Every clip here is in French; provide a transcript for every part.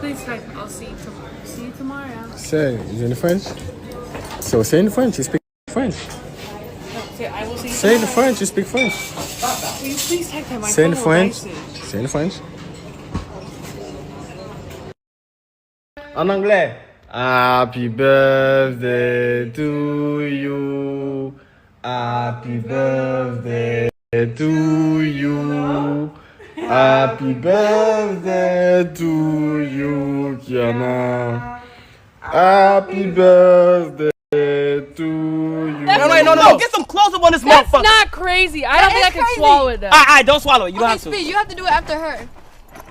Please type. I'll see you tomorrow. Say, is it in French? So say in French, you speak French. No, say I will see you Say in tomorrow. French, you speak French. Will you please type that? My Say in phone will French. dice it. Say in French. En anglais. Happy birthday to you. Happy birthday to you. Happy birthday to you, Kiana. Happy birthday to you. No, get some close up on this That's motherfucker. not crazy. I don't think I can crazy. swallow it. Though. Alright, don't swallow it. You don't Okay, have to. Speed, you have to do it after her.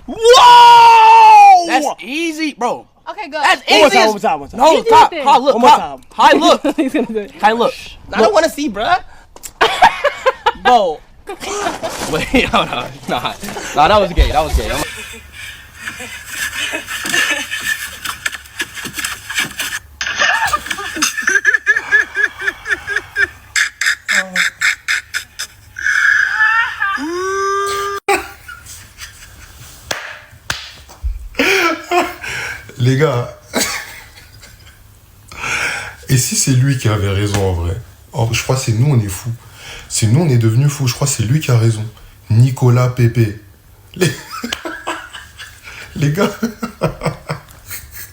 Whoa! That's easy, bro. Okay, go. That's One more easy. time, as- one more time, one more time. No, You do Pop. it then. Hi, look. One more Pop. time. Hi, look. He's gonna do it. Hi, look. I don't want to see, bruh. Bro. Wait, hold on. Nah, that was gay. That was gay. Les gars, et si c'est lui qui avait raison en vrai? Oh, je crois que c'est nous, on est fous. C'est nous, on est devenus fous. Je crois que c'est lui qui a raison. Nicolas Pépé. Les, les gars,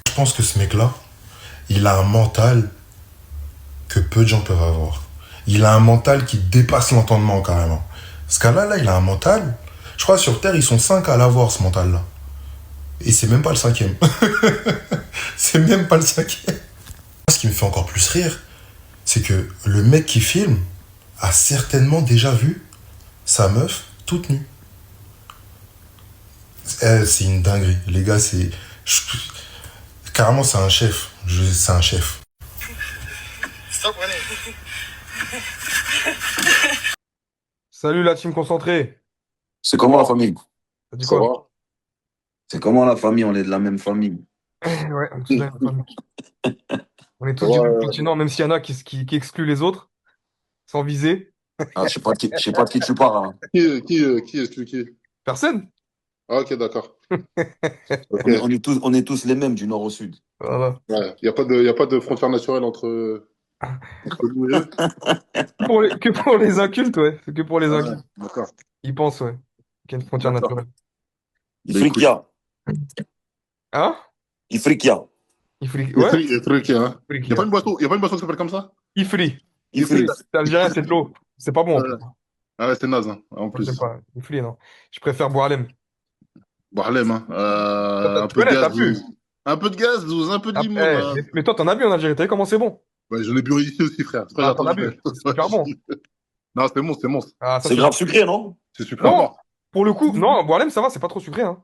je pense que ce mec-là, il a un mental que peu de gens peuvent avoir. Il a un mental qui dépasse l'entendement carrément. Ce gars-là, là, il a un mental. Je crois que sur Terre, ils sont 5 à l'avoir, ce mental-là. Et c'est même pas le 5e. C'est même pas le 5e. Ce qui me fait encore plus rire, c'est que le mec qui filme a certainement déjà vu sa meuf toute nue. C'est une dinguerie. Les gars, c'est... Carrément, c'est un chef. C'est un chef. Salut la team concentrée. C'est comment la famille? T'as dit Ça quoi? va? C'est comment la famille? On est de la même famille. Ouais, on est tous de la même famille. On est tous du même continent, même s'il y en a qui excluent les autres, sans viser. Ah, je sais pas de qui tu parles. Hein. Qui est qui? Personne. Ah, ok, d'accord. Ok. On est tous les mêmes du nord au sud. Voilà. Ouais, y a pas de frontière naturelle entre nous et eux. Que pour les incultes, ouais. C'est que pour les Ouais, incultes. d'accord. Ils pensent, ouais. Qu'il y a une frontière D'accord. naturelle. Ifriqiya. Hein? Ifriqiya. Ifri. Les Ouais. trucs, les trucs, hein. Ifri. Y a pas une boisson qui s'appelle comme ça? Ifri. Ifri. C'est algérien, c'est de l'eau. C'est pas bon en plus. Ah ouais, c'est naze, hein, en Moi, plus. j'aime pas. Ifri, non. Je préfère Boalem. Bourhalem, hein. Un Tu peu de connais, t'as gaz, vu? un peu de gaz, un peu de Ah, limon. eh, Là. mais toi, t'en as bu en Algérie. T'as vu comment c'est bon? Ouais, j'en ai bu ici aussi, frère. C'est Ah, pas t'en as bu. C'est super bon. Non, c'est bon, c'est bon. Ah, ça, C'est grave sucré, non? C'est super Non, bon. pour le coup, non, Boalem, ça va, c'est pas trop sucré, hein.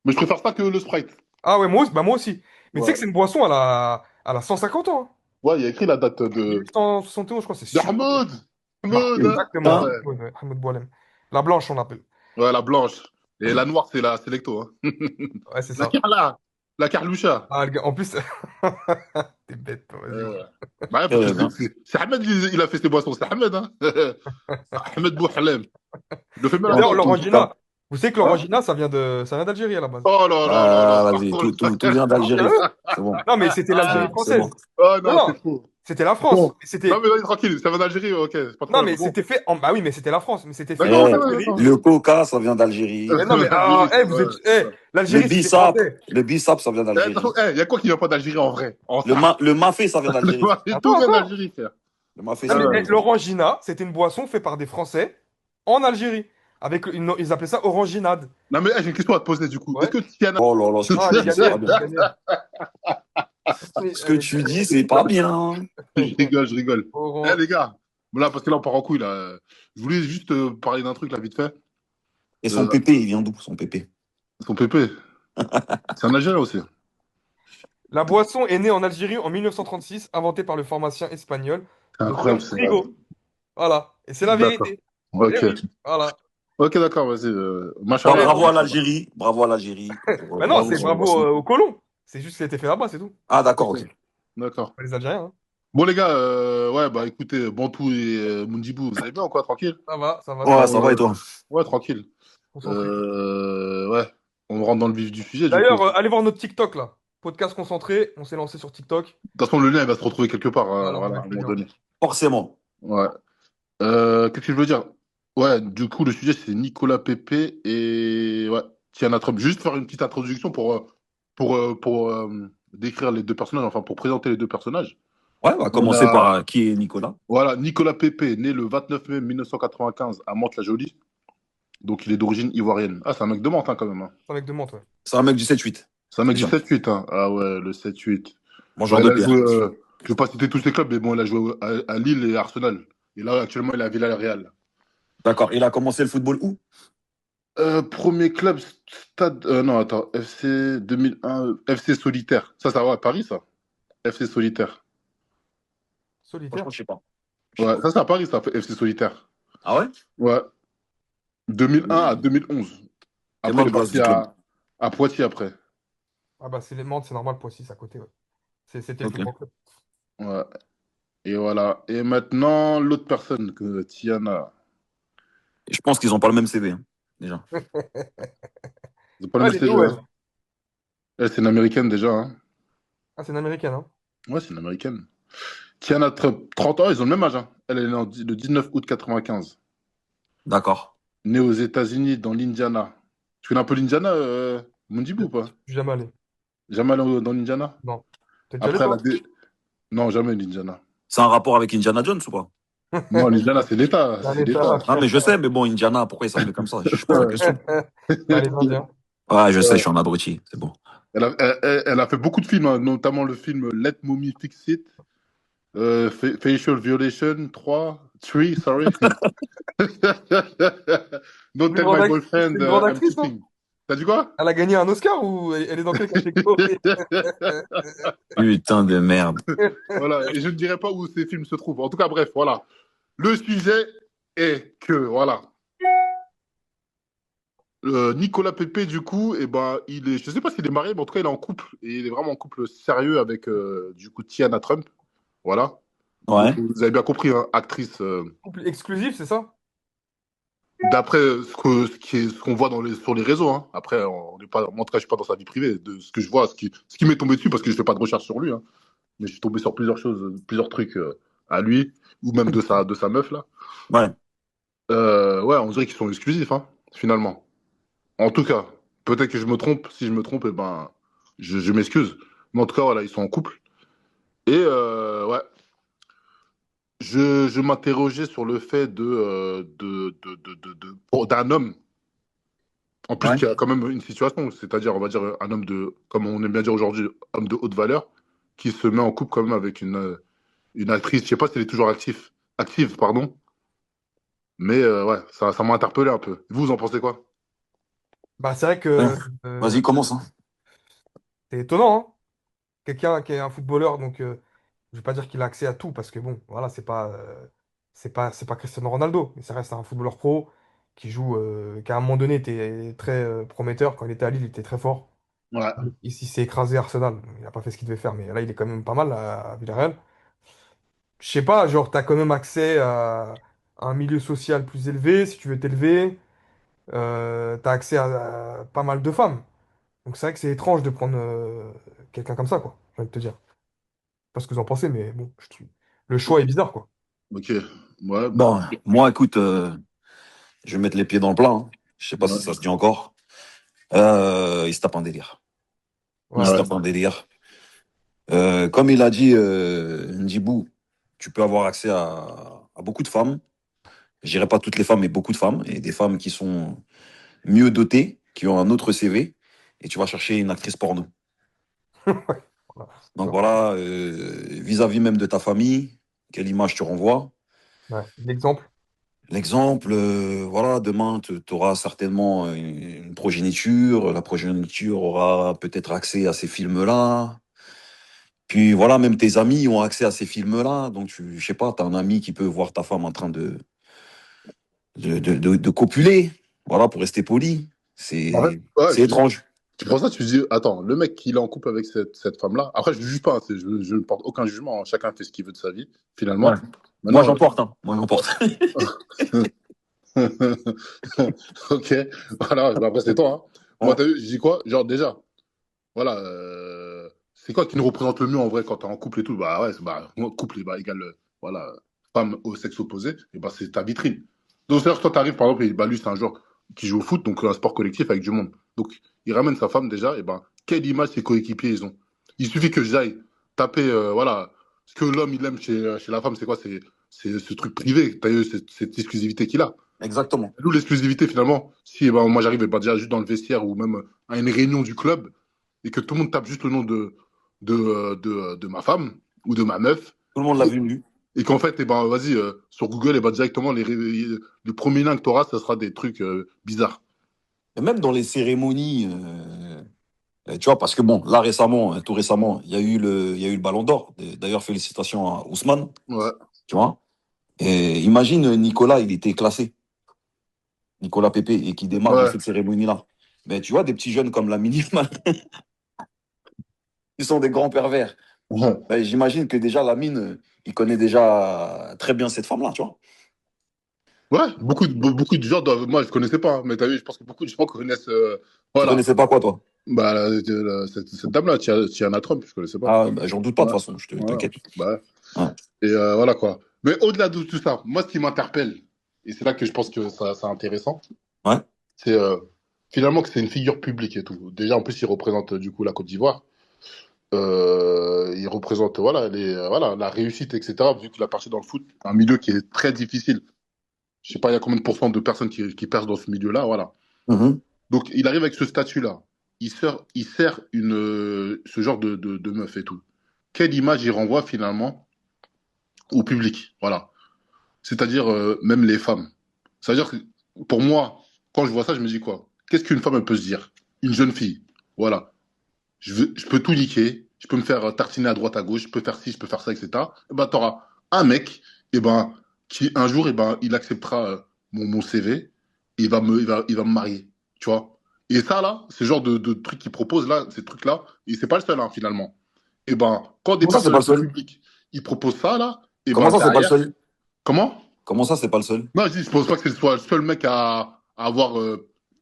Mais je préfère ça que le Sprite. Ah ouais, moi aussi. Mais tu sais Ouais. que c'est une boisson à la 150 ans. Hein. Ouais, il y a écrit la date de 1871, je crois, c'est de sûr. Hamoud. Hamoud, hein. Exactement. Ouais. Ouais, Ahmed Boalem. La blanche, on l'appelle. Ouais, la blanche. Et la noire, c'est la Selecto. Hein. Ouais, c'est La ça. Carla. La Carloucha. Ah, le gars, en plus, t'es bête, toi, vas-y. Bah, ouais, parce que ben. c'est Ahmed, il a fait ses boissons. C'est Ahmed, hein. Ahmed Bouhalem. Il le fait mal à D'ailleurs, tout. l'orangina, vous savez que l'orangina, ça vient d'Algérie à la base. Oh là là Ah, là là. vas-y, tout vient d'Algérie. C'est bon. Non, mais c'était l'Algérie C'est française. bon. Oh Non, non, c'est faux. c'était la France. Bon. C'était... Non, mais là, tranquille. Ça va d'Algérie, ok. C'est pas trop Non, mais bon. c'était fait en... Bah oui, mais c'était la France. Mais c'était fait D'accord, en Eh, Algérie. d'accord. le coca, ça vient d'Algérie. Mais non, mais ah, vous êtes... l'Algérie, Le c'était bissap, français. le bissap, ça vient d'Algérie. Il y a quoi qui vient pas d'Algérie en vrai? Le mafé, ça vient d'Algérie. Tout vient d'Algérie, frère. Le mafé, Non, ça mais vient d'Algérie. l'orangina, c'était une boisson faite par des Français en Algérie. Ils appelaient ça oranginade. Non, mais j'ai une question à te poser du coup. Ouais. Est-ce que Tiana. Oh là là, ce que Ah, tu les dis, c'est pas gagner, bien. gagner. Ce que tu dis, c'est pas bien. Je rigole. Eh les gars, là, parce que là, on part en couille, là. Je voulais juste parler d'un truc, là, vite fait. Et son pépé, il vient d'où, son pépé? Son pépé. C'est un Algérien aussi. La boisson est née en Algérie en 1936, inventée par le pharmacien espagnol C'est incroyable, c'est Frigo. Voilà. Et c'est la D'accord. vérité. Ok. Eh oui, voilà. Ok, d'accord, vas-y. Bah, bravo à l'Algérie. Bravo à l'Algérie. Mais non, c'est bravo aux colons. C'est juste que ça a été fait là-bas, c'est tout. Ah, d'accord, ok. D'accord. Pas les Algériens. Hein. Bon, les gars, ouais, bah écoutez, Bantou et Mundibou, vous allez bien ou quoi, tranquille? Ça va, ça va. Ouais, ça va et toi? Ouais, tranquille. Concentré. Ouais. on rentre dans le vif du sujet. Du D'ailleurs, coup. allez voir notre TikTok là. Podcast concentré, on s'est lancé sur TikTok. De toute façon, le lien il va se retrouver quelque part, Voilà, on voilà, va à un mettre le moment lien. donné. Forcément. Ouais. Qu'est-ce que je veux dire? Ouais, du coup, le sujet, c'est Nicolas Pepe et ouais, Tiana Trump. Juste faire une petite introduction pour décrire les deux personnages, enfin, pour présenter les deux personnages. Ouais, on va On commencer a, par qui est Nicolas. voilà, Nicolas Pepe, né le 29 mai 1995 à Mantes-la-Jolie. Donc, il est d'origine ivoirienne. Ah, c'est un mec de Mantes, hein, quand même. Hein. C'est un mec de Mantes, ouais. C'est un mec du 7-8. C'est un mec du C'est ça. 7-8. Hein. Ah ouais, le 7-8. Mon genre Ouais, de il a pierre. joué, je vais pas citer tous ses clubs, mais bon, il a joué à Lille et Arsenal. Et là, actuellement, il est à Villarreal. D'accord. Il a commencé le football où? Premier club, stade. Non, attends, FC 2001, FC Solitaire. Ça va à Paris, ça? FC Solitaire. Solitaire. Franchement, je sais pas. Ouais, ça, c'est à Paris, ça, FC Solitaire. Ah ouais? Ouais. 2001 à 2011. Après, il est place parti du club. à Poitiers après. Ah bah c'est les Mantes, c'est normal, Poissy, c'est à côté, ouais. C'était le Ok. plus grand club. Ouais. Et voilà. Et maintenant, l'autre personne, que Tiana. Et je pense qu'ils ont pas le même CV, hein, déjà. Ils ont pas le Ouais, même les CV, deux, ouais. hein. Elle, c'est une américaine déjà. Hein. Ah, c'est une américaine, hein. Ouais, c'est une américaine. Tiana Trump, 30 ans, ils ont le même âge. Hein. Elle est née le 19 août 95. D'accord. Née aux États-Unis, dans l'Indiana. Tu connais un peu l'Indiana, Mondibou ou pas? Je suis jamais allé. Jamais allé dans l'Indiana? Non. T'es déjà allé, Après, toi? Non, jamais l'Indiana. C'est un rapport avec Indiana Jones ou pas? Non, l'Indiana, c'est l'État. C'est un C'est État, l'État. Ah, mais je sais, mais bon, Indiana, pourquoi il s'appelle comme ça? Je pose la question. C'est les Indiens. Ouais, je sais, je suis un abruti, c'est bon. Elle a fait beaucoup de films, hein, notamment le film Let Mommy Fix It, Facial Violation 3, sorry. Don't tell my boyfriend C'est une grande I'm actrice, hein. cheating. T'as dit quoi? Elle a gagné un Oscar ou elle est dans quelle catégorie? Putain de merde. Voilà, et je ne dirai pas où ces films se trouvent. En tout cas, bref, voilà. Le sujet est que, voilà. Nicolas Pepe, du coup, eh ben, je sais pas s'il est marié, mais en tout cas, il est en couple. Et il est vraiment en couple sérieux avec, du coup, Tiana Trump. Voilà. Ouais. Donc, vous avez bien compris, hein, actrice. Couple exclusif, c'est ça? D'après ce qu'on voit sur les réseaux. Hein. Après, on n'est pas, moi, en tout cas, je suis pas dans sa vie privée. De ce que je vois, ce qui m'est tombé dessus, parce que je fais pas de recherche sur lui. Hein. Mais je suis tombé sur plusieurs choses, plusieurs trucs à lui, ou même de sa meuf, là. Ouais. Ouais, on dirait qu'ils sont exclusifs, hein, finalement. En tout cas, peut-être que je me trompe. Si je me trompe, eh ben, je m'excuse. Mais en tout cas, voilà, ils sont en couple. Et ouais, je m'interrogeais sur le fait d'un homme, en plus, Ouais. qui a quand même une situation, c'est-à-dire, on va dire, un homme comme on aime bien dire aujourd'hui, homme de haute valeur, qui se met en couple quand même avec une actrice. Je sais pas si elle est toujours active, pardon. Mais ouais, ça m'a interpellé un peu. Vous en pensez quoi? Bah c'est vrai que Vas-y, commence. Hein. c'est étonnant, hein. Quelqu'un qui est un footballeur, donc je vais pas dire qu'il a accès à tout, parce que bon, voilà, c'est pas Cristiano Ronaldo, mais ça reste un footballeur pro qui joue, qui à un moment donné était très prometteur. Quand il était à Lille, il était très fort. Ouais. Ici, il s'est écrasé à Arsenal. Il n'a pas fait ce qu'il devait faire, mais là, il est quand même pas mal à Villarreal. Je sais pas, genre, tu as quand même accès à un milieu social plus élevé, si tu veux t'élever. Tu as accès à pas mal de femmes. Donc c'est vrai que c'est étrange de prendre quelqu'un comme ça, quoi. J'ai envie de te dire. Je sais pas ce que vous en pensez, mais bon, le choix est bizarre, quoi. Ok. Ouais, Bon, moi, écoute, je vais mettre les pieds dans le plat. Hein. Je sais pas Ouais. si ça se dit encore. Il se tape un délire. Ouais. Il se tape un délire. Comme il a dit Ndjibou, tu peux avoir accès à beaucoup de femmes. Je dirais pas toutes les femmes, mais beaucoup de femmes. Et des femmes qui sont mieux dotées, qui ont un autre CV. Et tu vas chercher une actrice porno. Voilà. Donc voilà, vis-à-vis même de ta famille, quelle image tu renvoies? Ouais. L'exemple. L'exemple, voilà, demain, tu auras certainement une progéniture. La progéniture aura peut-être accès à ces films-là. Puis voilà, même tes amis ont accès à ces films-là. Donc, je sais pas, tu as un ami qui peut voir ta femme en train de copuler. Voilà, pour rester poli. C'est En fait, ouais, c'est étrange. tu prends ça, tu te dis, attends, le mec qui est en couple avec cette femme-là, après, je ne juge pas, hein, je ne porte aucun jugement, hein, chacun fait ce qu'il veut de sa vie, finalement. Ouais. Moi, j'en porte. Hein. Moi, j'en porte. Ok, voilà, après, c'est toi. Hein. Moi, Ouais. t'as vu, je dis quoi? Genre, déjà, voilà, c'est quoi qui nous représente le mieux en vrai quand t'es en couple et tout? Bah ouais, bah, moi, couple, bah, égale, voilà, femme au sexe opposé, et bah, c'est ta vitrine. Donc, c'est-à-dire que toi, t'arrives, par exemple, et bah, lui, c'est un joueur qui joue au foot, donc un sport collectif avec du monde. Donc, il ramène sa femme déjà, et ben, quelle image ses coéquipiers ils ont? Il suffit que j'aille taper, voilà, ce que l'homme, il aime chez la femme, c'est quoi? C'est ce truc privé, t'as eu cette exclusivité qu'il a. Exactement. Nous, l'exclusivité, finalement, si eh ben, moi j'arrive eh ben, déjà juste dans le vestiaire ou même à une réunion du club et que tout le monde tape juste le nom de ma femme ou de ma meuf Tout le monde l'a et, vu nu. et qu'en fait, eh ben, vas-y, sur Google, eh ben, directement, les premiers liens que tu auras, ça sera des trucs bizarres. Et même dans les cérémonies, tu vois, parce que bon, là récemment, tout récemment, il y a eu le Ballon d'Or. D'ailleurs, félicitations à Ousmane, Ouais. tu vois. Et imagine Nicolas, il était classé, Nicolas Pépé, et qui démarre dans Ouais. cette cérémonie-là. Mais tu vois, des petits jeunes comme la Yamal, ils sont des grands pervers. Ouais. Ben, j'imagine que déjà Lamine, il connaît déjà très bien cette femme-là, tu vois. Ouais, beaucoup de gens doivent. Moi, je connaissais pas, hein, mais t'as vu, je pense que beaucoup de gens connaissent. Tu Voilà. connaissais pas quoi, toi? Bah, cette dame-là, Tiana Trump, je connaissais pas. Ah, ben, j'en doute pas de Ouais. toute façon, je Voilà. t'inquiète. Bah, ouais. Ouais. Et voilà quoi. Mais au-delà de tout ça, moi, ce qui m'interpelle, et c'est là que je pense que ça c'est intéressant, Ouais. c'est finalement que c'est une figure publique et tout. Déjà, en plus, il représente du coup la Côte d'Ivoire. Il représente voilà, voilà, la réussite, etc. Vu qu'il a parti dans le foot, un milieu qui est très difficile. Je sais pas, il y a combien de pourcents de personnes qui percent dans ce milieu-là, voilà. Mhm. Donc, il arrive avec ce statut-là. Il sert ce genre de meuf et tout. Quelle image il renvoie finalement au public? Voilà. C'est-à-dire même les femmes. C'est-à-dire que pour moi, quand je vois ça, je me dis quoi? Qu'est-ce qu'une femme elle peut se dire? Une jeune fille. Voilà. Je peux tout liquer, je peux me faire tartiner à droite à gauche, je peux faire ci, je peux faire ça, etc. Et ben, t'auras un mec, et ben, qui un jour, et ben, il acceptera mon CV, et il va me marier. Tu vois? Et ça, là, ce genre de trucs qu'il propose, là, ces trucs-là, et c'est pas le seul, hein, finalement. Et ben, quand des Comment ça, c'est pas le personnalités seul? publiques, ils proposent ça, là, et Comment ben, ça, c'est pas le derrière, seul? comment? Comment ça, c'est pas le seul? Non, je pense pas que ce soit le seul mec à avoir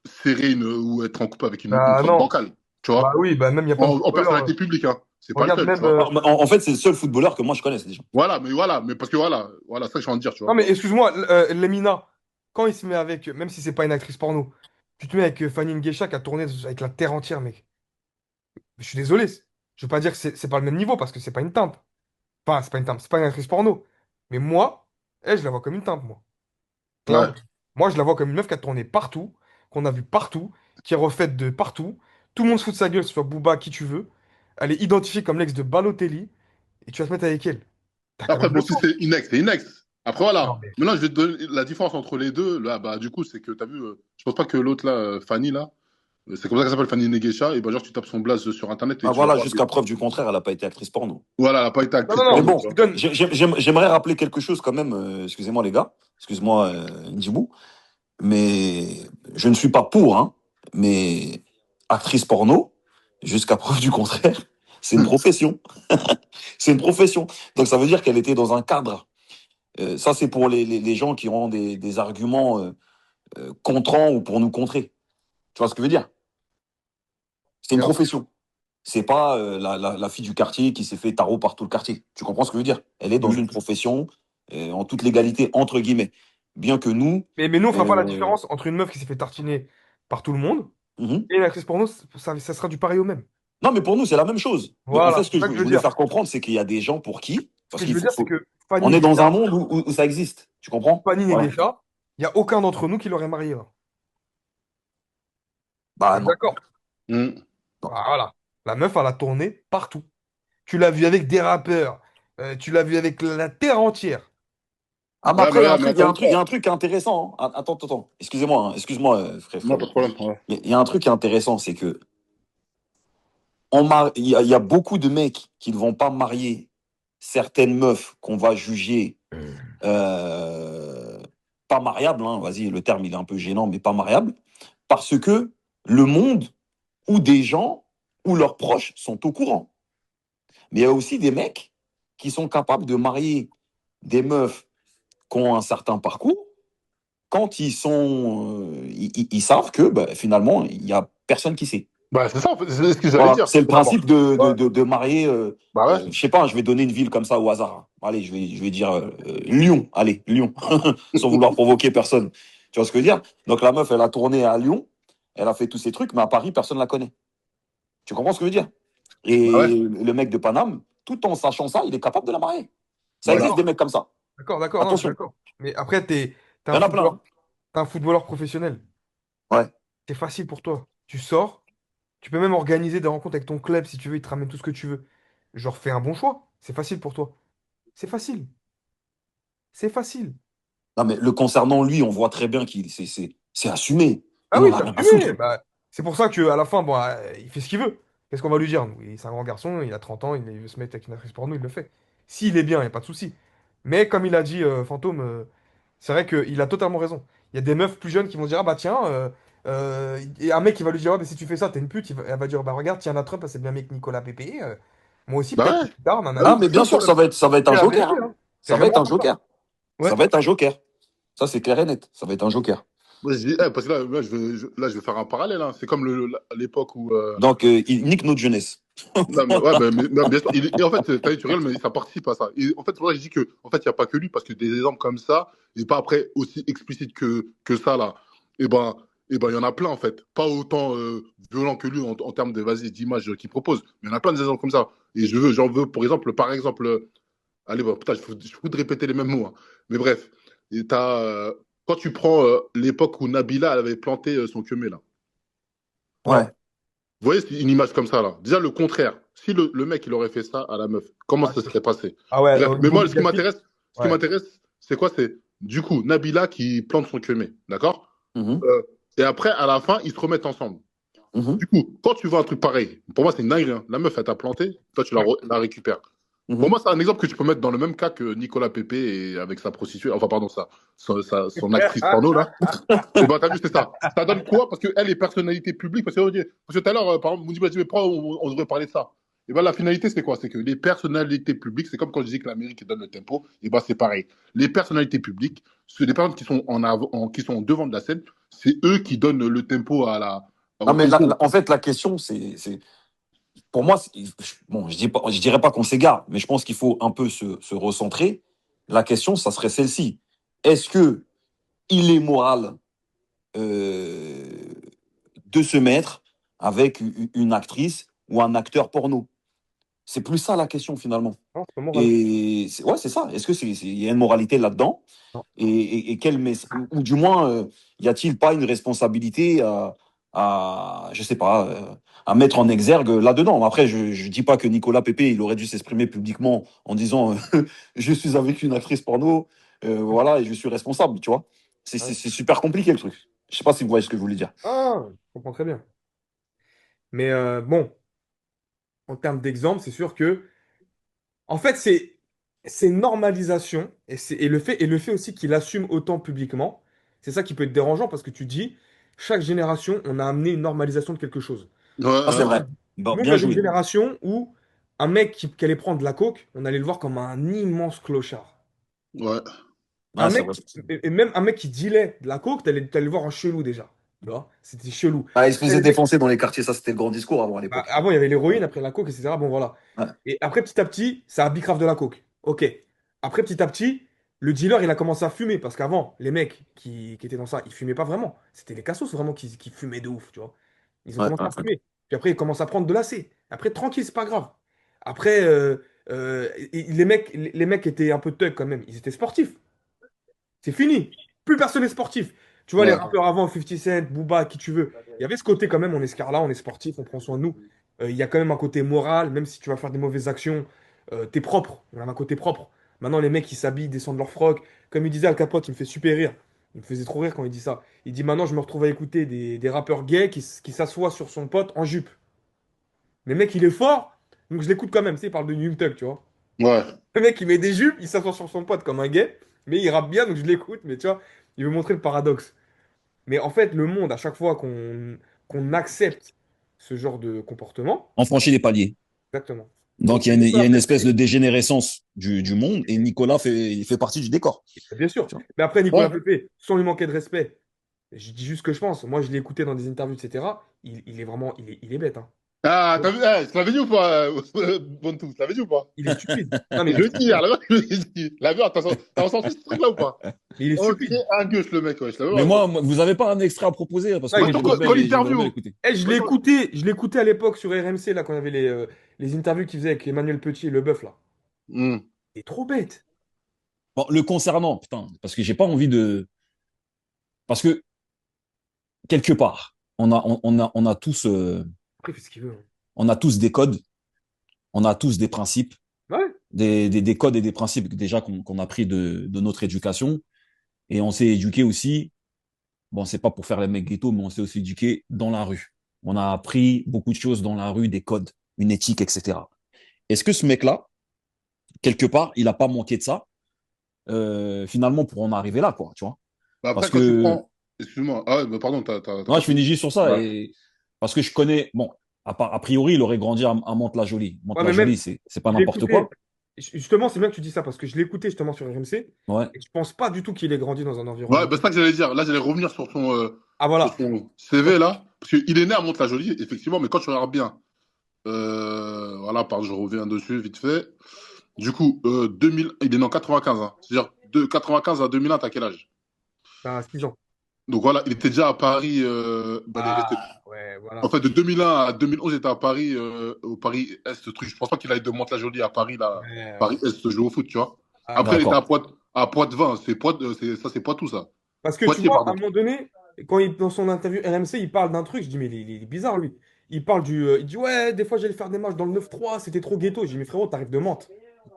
serré ou être en couple avec une Bah femme non. bancale, tu Bah vois? oui, bah même il y a plein de En footballeurs. personnalité publique, hein. C'est pas le Regarde seul, tu même. vois? En fait, c'est le seul footballeur que moi je connaisse déjà. Voilà, mais parce que voilà, c'est ça que je suis en train de dire, tu Non vois? mais excuse-moi, Lemina, quand il se met avec, même si c'est pas une actrice porno, tu te mets avec Fanny Nguesha qui a tourné avec la terre entière, mec. Je suis désolé. Je veux pas dire que c'est pas le même niveau parce que c'est pas une teinte. Enfin, c'est pas une teinte, c'est pas une actrice porno. Mais moi, elle, je la vois comme une teinte, moi. Ouais. Clairement. Moi, je la vois comme une meuf qui a tourné partout, qu'on a vu partout, qui est refaite de partout. Tout le monde se fout de sa gueule, que ce soit Booba, qui tu veux. Elle est identifiée comme l'ex de Balotelli. Et tu vas te mettre avec elle. T'as quand Après, même le bon, si temps. c'est une ex, c'est une ex. Après, Non, voilà. mais... Maintenant, je vais te donner la différence entre les deux. Là, bah, du coup, c'est que, t'as vu, je pense pas que l'autre, là, Fanny, là, c'est comme ça qu'elle s'appelle Fanny Negesha. Et bah, genre, tu tapes son blaze sur Internet et Ah tu vas voilà, voir. jusqu'à preuve du contraire, elle n'a pas été actrice porno. Voilà, elle a pas été Non, actrice non, Mais non, porno, bon, tu je te vois? donne. j'aimerais rappeler quelque chose quand même, excusez-moi les gars, excuse-moi Ndjibou, mais je ne suis pas pour, hein, mais actrice porno, jusqu'à preuve du contraire, c'est une profession. C'est une profession. Donc ça veut dire qu'elle était dans un cadre. Ça, c'est pour les gens qui ont des arguments contrants ou pour nous contrer. Tu vois ce que je veux dire? C'est une Mais, profession. C'est pas la fille du quartier qui s'est fait tarot par tout le quartier. Tu comprends ce que je veux dire? Elle est dans Mm. une profession en toute légalité, entre guillemets. Bien que nous... mais nous, on fera pas la euh, différence entre une meuf qui s'est fait tartiner par tout le monde mhm. et une actrice porno, ça sera du pareil au même. Non, mais pour nous, c'est la même chose. Mais en fait, Voilà, ce c'est que ça que je je veux voulais dire. faire comprendre, c'est qu'il y a des gens pour qui... Ce Parce que je qu'il veux dire, c'est que on Fanny est dans un Nguesha, monde où ça existe. Tu comprends? Fanny Voilà. Nguesha, il n'y a aucun d'entre nous qui l'aurait mariée, là. Bah On est non. d'accord. Mm. Non. Ah, voilà. La meuf, elle a tourné partout. Tu l'as vue avec des rappeurs. Tu l'as vue avec la terre entière. Ah, mais Ouais, mais après, regarde, mais attends. il y a un truc qui est intéressant, hein. Attends, attends. Excusez-moi, hein. Excuse-moi, Non, pas frérot. de problème. Ouais. Il y a un truc qui est intéressant, c'est que il y a beaucoup de mecs qui ne vont pas marier certaines meufs qu'on va juger euh, pas mariables, hein. Vas-y, le terme il est un peu gênant, mais pas mariables, parce que le monde ou des gens ou leurs proches sont au courant. Mais il y a aussi des mecs qui sont capables de marier des meufs qui ont un certain parcours, quand ils sont, ils savent que bah, finalement, il y a personne qui sait. Bah, c'est ça, en fait, c'est ce que j'allais Voilà, dire. c'est le Par rapport. principe de, Ouais, de marier. bah ouais. Je sais pas, je vais donner une ville comme ça au hasard. Allez, je vais dire Lyon. Allez, Lyon, sans vouloir provoquer personne. Tu vois ce que je veux dire? Donc la meuf, elle a tourné à Lyon, elle a fait tous ces trucs, mais à Paris, personne ne la connaît. Tu comprends ce que je veux dire? Bah ouais. Et le mec de Paname, tout en sachant ça, il est capable de la marier. Ça Voilà. existe des D'accord, mecs comme ça. d'accord, non, je suis Attention, d'accord. Mais après, t'es il y en a plein, hein. t'es un footballeur professionnel. Ouais. C'est facile pour toi. Tu sors, tu peux même organiser des rencontres avec ton club si tu veux, ils te ramènent tout ce que tu veux. Genre, fais un bon choix. C'est facile pour toi. C'est facile. C'est facile. Non, mais le concernant lui, on voit très bien qu'il c'est assumé. Ah Il oui, en a c'est rien à foutre. assumé. Bah, c'est pour ça qu'à la fin, bon, il fait ce qu'il veut. Qu'est-ce qu'on va lui dire, nous? C'est un grand garçon, il a 30 ans, il veut se mettre avec une actrice porno, il le fait. S'il est bien, il n'y a pas de souci. Mais comme il a dit Fantôme, c'est vrai qu'il a totalement raison. Il y a des meufs plus jeunes qui vont dire, ah bah tiens, et un mec qui va lui dire, ouais, mais si tu fais ça, t'es une pute. Elle va dire, bah regarde, Tiana Trump, elle s'est bien mis avec Nicolas Pépé. Moi aussi, Bah peut-être ouais. plus tard, Bah Ah, oui, nanani. mais c'est ça bien le sûr, problème. ça va être un C'est la joker, vérité, hein. hein. C'est Ça va être vraiment un comme ça. joker. Ça Ouais. va être un joker. Ça, c'est clair et net. Ça va être un joker. Moi, je dis, parce que là, je vais faire un parallèle, hein. C'est comme l'époque où. Donc, il nique notre jeunesse. Non, mais, ouais, mais bien sûr. Et en fait, t'as dit, tu rigoles, mais ça participe à ça. Et en fait, c'est pour ça que je dis que, en fait, il n'y a pas que lui, parce que des exemples comme ça, et pas après aussi explicites que ça, là, et ben, il y en a plein, en fait. Pas autant violent que lui en termes de, vas-y, d'image qu'il propose, mais il y en a plein d'exemples comme ça. Et j'en veux, par exemple, allez, bah, putain, je fous de répéter les mêmes mots, hein. Mais bref, et quand tu prends l'époque où Nabila elle avait planté son kemé, là. Ouais. Ouais. Vous voyez, c'est une image comme ça, là. Déjà, le contraire. Si le mec, il aurait fait ça à la meuf, comment Ah, ça serait passé? ah ouais, Bref, au mais niveau moi, médiatique, ce qui ouais. m'intéresse, c'est quoi? C'est, du coup, Nabila qui plante son kémé, d'accord? Mhm. Et après, à la fin, ils se remettent ensemble. Mhm. Du coup, quand tu vois un truc pareil, pour moi, c'est une dinguerie, hein. La meuf, elle t'a planté, toi, tu la récupères. Pour Mhm. moi, c'est un exemple que tu peux mettre dans le même cas que Nicolas Pépé et avec sa prostituée, enfin, pardon, son actrice porno, là. Et ben, t'as vu, c'est ça. Ça donne quoi? Parce qu'elle est personnalité publique. Parce que tout à l'heure, par exemple, Mounir m'a dit, mais pourquoi on devrait parler de ça? Et ben, la finalité, c'est quoi? C'est que les personnalités publiques, c'est comme quand je disais que l'Amérique donne le tempo, et ben, c'est pareil. Les personnalités publiques, c'est les personnes qui sont qui sont devant de la scène, c'est eux qui donnent le tempo Non, mais au show. en fait, la question, pour moi, bon, je dirais pas qu'on s'égare, mais je pense qu'il faut un peu se recentrer. La question, ça serait celle-ci. Est-ce que il est moral euh, de se mettre avec une actrice ou un acteur porno? C'est plus ça la question finalement. Non, c'est pas moral. Et ouais, c'est ça. Est-ce que il y a une moralité là-dedans? Non. Et ou du moins, y a-t-il pas une responsabilité je sais pas, à mettre en exergue là-dedans? Après, je dis pas que Nicolas Pépé, il aurait dû s'exprimer publiquement en disant je suis avec une actrice porno, voilà, et je suis responsable, tu vois. Ouais. C'est super compliqué le truc. Je sais pas si vous voyez ce que je voulais dire. Ah, je comprends très bien. Mais bon, en termes d'exemple, c'est sûr que, en fait, c'est une normalisation et le fait aussi qu'il assume autant publiquement, c'est ça qui peut être dérangeant parce que tu dis, chaque génération, on a amené une normalisation de quelque chose. Ouais, Ah, c'est Nous, vrai. Bon, nous, on bien avait une joué. génération où un mec qui allait prendre de la coke, on allait le voir comme un immense clochard. ouais. Un Ouais, c'est mec, vrai. et même un mec qui dealait de la coke, t'allais le voir en chelou déjà. Tu vois, c'était chelou. Ah, il se Après, faisait défoncer dans les quartiers, ça c'était le grand discours avant à bah, l'époque. avant, il y avait l'héroïne, après la coke, etc. Bon, voilà. Ouais. Et après, petit à petit, ça a bicrave de la coke. Ok. Après, petit à petit, le dealer, il a commencé à fumer. Parce qu'avant, les mecs qui étaient dans ça, ils fumaient pas vraiment. C'était les cassos vraiment qui fumaient de ouf, tu vois. Ils ont Ouais, commencé ouais, à ouais. fumer. Puis après, ils commencent à prendre de l'AC. Après, tranquille, c'est pas grave. Après, les mecs étaient un peu thug quand même. Ils étaient sportifs. C'est fini. Plus personne n'est sportif. Tu vois, les Ouais. rappeurs avant, 50 Cent, Booba, qui tu veux. Il y avait ce côté quand même, on est scarlat, on est sportif, on prend soin de nous. Il y a quand même un côté moral, même si tu vas faire des mauvaises actions, t'es propre. On a un côté propre. Maintenant, les mecs, ils s'habillent, descendent leur froc. Comme il disait Al Capote, il me fait super rire. Il me faisait trop rire quand il dit ça. Il dit maintenant, je me retrouve à écouter des rappeurs gays qui s'assoient sur son pote en jupe. Mais le mec, il est fort, donc je l'écoute quand même. Tu sais, il parle de Young Thug, tu vois. Ouais. Le mec, il met des jupes, il s'assoit sur son pote comme un gay, mais il rappe bien, donc je l'écoute, mais tu vois, il veut montrer le paradoxe. Mais en fait, le monde, à chaque fois qu'on accepte ce genre de comportement, On franchit les paliers. exactement. Donc, il y a une espèce de dégénérescence du monde et Nicolas il fait partie du décor. Bien sûr. Tu vois. Mais après, Nicolas Ouais. Pepe, sans lui manquer de respect, je dis juste ce que je pense. Moi, je l'ai écouté dans des interviews, etc. Il est vraiment, il est bête, hein. Ah, t'as vu, tu l'avais dit ou pas, Bontou, tu l'avais dit ou pas? Il est stupide. Non, mais Je le dis hier, là-bas, je le dis. La vue, t'as ressenti ce truc-là ou pas? il est Ok, stupide. un gueule, le mec, ouais. Je l'avais Mais vraiment. vous n'avez pas un extrait à proposer parce que Ouais, moi, il est- Quand j'aimerais l'interview. bien l'écouter. Eh, je l'ai écouté à l'époque sur RMC, là, quand il y avait les interviews qu'il faisait avec Emmanuel Petit et Leboeuf, là. Hmm. Il est trop bête. Bon, le concernant, putain, parce que j'ai pas envie de. Parce que quelque part, Après, il fait ce qu'il veut, hein. on a tous des codes, on a tous des principes, Ouais. des codes et des principes déjà qu'on a pris de notre éducation. Et on s'est éduqué aussi, bon, c'est pas pour faire les mecs ghetto, mais on s'est aussi éduqué dans la rue. On a appris beaucoup de choses dans la rue, des codes, une éthique, etc. Est-ce que ce mec-là, quelque part, il a pas manqué de ça, finalement, pour en arriver là, quoi, tu vois? Bah après, Parce quand tu que, prends. Excuse-moi. Ah, ouais, bah pardon, moi, je finis juste sur ça, Ouais. et parce que je connais, bon, a priori, il aurait grandi à Mantes-la-Jolie. Ouais, mais même, Mantes-la-Jolie, c'est pas je l'ai n'importe écouté. quoi. Justement, c'est bien que tu dis ça, parce que je l'ai écouté justement sur RMC, Ouais. et je pense pas du tout qu'il ait grandi dans un Ouais, environnement. bah c'est ça que j'allais dire. Là, j'allais revenir Ah, sur voilà. son CV, là. Parce qu'il est né à Mantes-la-Jolie, effectivement, mais quand tu regardes bien, voilà, je reviens dessus vite fait. Du coup, 2000, il est né en 95, hein. C'est-à-dire, de 95 à 2001, t'as quel âge? T'as 6 ans. Donc voilà, il était déjà à Paris. Bah, il est resté. Ah, ouais, En voilà. fait, de 2001 à 2011, il était à Paris, au Paris Est, ce truc. Je pense pas qu'il aille de Mantes-la-Jolie à Paris, là. Ouais, ouais. Paris Est, se jouer au foot, tu vois. Ah, Après, il était D'accord. à Poitevin. Ça, c'est Poitou, ça. parce que tu Poitiers, vois, à un pardon. moment donné, quand dans son interview RMC, il parle d'un truc, je dis, mais il est bizarre, lui. Il parle il dit, ouais, des fois, j'allais faire des matchs dans le 9-3, c'était trop ghetto. J'ai dit, mais frérot, t'arrives de Mantes.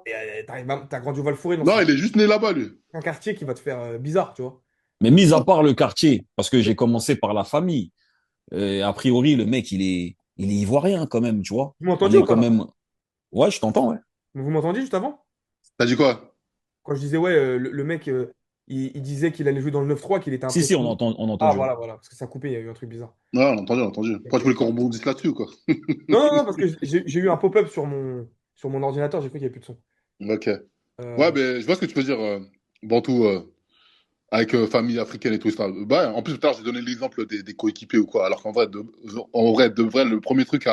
Et, t'as grandi au Val-Fouré dans Non, il est juste né là-bas, lui. un quartier qui va te faire bizarre, tu vois. Mais mis à part le quartier, parce que j'ai commencé par la famille, a priori, le mec, il est ivoirien quand même, tu vois. Vous On m'entendiez est ou pas quand là? même. Ouais, je t'entends, ouais. Vous m'entendiez juste avant? T'as dit quoi? Quand je disais, ouais, le mec, il disait qu'il allait jouer dans le 9-3, qu'il était Si, impressionné. on a Ah, entendu. Ouais. voilà, voilà, parce que ça a coupé, il y a eu un truc bizarre. Ouais, on a entendu, on a entendu. Pourquoi tu voulais qu'on rebondisse là-dessus ou quoi? Non, non, non, parce que j'ai eu un pop-up sur mon ordinateur, j'ai cru qu'il n'y avait plus de son. Ok. Ouais, Euh, mais je vois ce que tu veux dire, Bantou, avec famille africaine et tout ça. Bah, en plus, tout à l'heure, j'ai donné l'exemple des coéquipiers ou quoi. Alors qu'en vrai, de vrai, le premier truc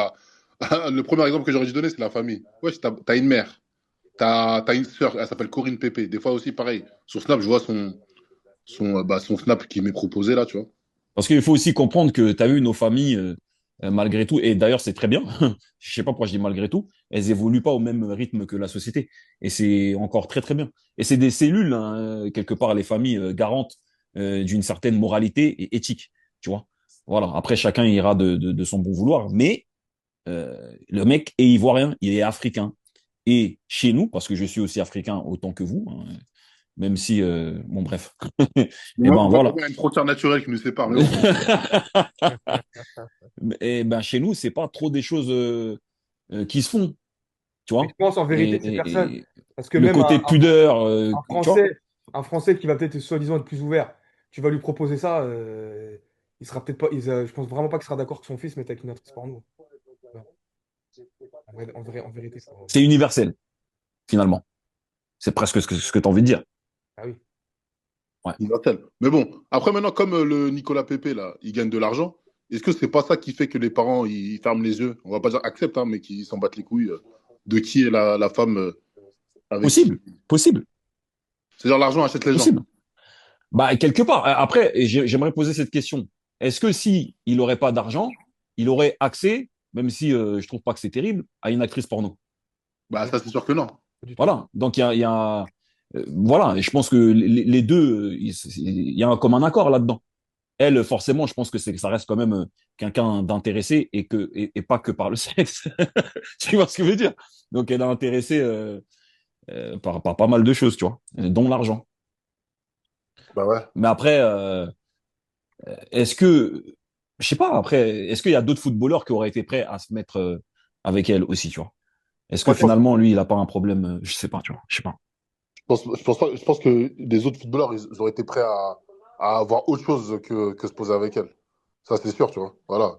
le premier exemple que j'aurais dû donner, c'est la famille. Ouais, t'as une mère, t'as une sœur, elle s'appelle Corinne Pépé. Des fois aussi, pareil. Sur Snap, je vois son Snap qui m'est proposé là, tu vois. Parce qu'il faut aussi comprendre que tu as vu nos familles, malgré tout, et d'ailleurs, c'est très bien. Je sais pas pourquoi je dis malgré tout, elles évoluent pas au même rythme que la société. Et c'est encore très, très bien. Et c'est des cellules, hein, quelque part, les familles garantes d'une certaine moralité et éthique, tu vois. Voilà. Après, chacun ira de son bon vouloir. Mais le mec est ivoirien, il est africain. Et chez nous, parce que je suis aussi africain autant que vous, hein, même si, bon, bref. Et Moi, ben moi, voilà. pour moi, il y a une frontière naturelle qui nous sépare. Mais bon. Et ben chez nous, c'est pas trop des choses qui se font, tu mais je vois. pense en vérité, ces personnes, Et parce que le même côté pudeur, un tu vois. Français, un Français qui va peut-être soi-disant être plus ouvert, tu vas lui proposer ça, il sera peut-être pas, je pense vraiment pas qu'il sera d'accord que son fils mette avec une actrice porno. Ouais. En vérité, ça. C'est universel, finalement. C'est presque ce que tu as envie de dire. Ah oui. Ouais. Universel. Mais bon, après maintenant, comme le Nicolas Pépé, là, il gagne de l'argent, est-ce que c'est pas ça qui fait que les parents, ils ferment les yeux? On va pas dire acceptent, hein, mais qu'ils s'en battent les couilles de qui est la femme avec qui. Possible, possible, C'est-à-dire l'argent achète les gens. possible. Bah, quelque part. Après, j'aimerais poser cette question. Est-ce que si il aurait pas d'argent, il aurait accès, même si je trouve pas que c'est terrible, à une actrice porno? Bah ça, c'est sûr que non. Pas du tout. Voilà. Donc voilà. Et je pense que les deux, il y a un commun accord là-dedans. Elle, forcément, je pense que ça reste quand même quelqu'un d'intéressé et pas que par le sexe. Tu vois ce que je veux dire? Donc, elle est intéressée par pas mal de choses, tu vois, dont l'argent. Bah ouais. Mais après, est-ce que, je sais pas, après, est-ce qu'il y a d'autres footballeurs qui auraient été prêts à se mettre avec elle aussi, tu vois? Est-ce que Moi, finalement, lui, il a pas un problème, je sais pas, tu vois, je sais pas. je pense que les autres footballeurs, ils auraient été prêts à avoir autre chose que se poser avec elle. Ça, c'est sûr, tu vois. Voilà.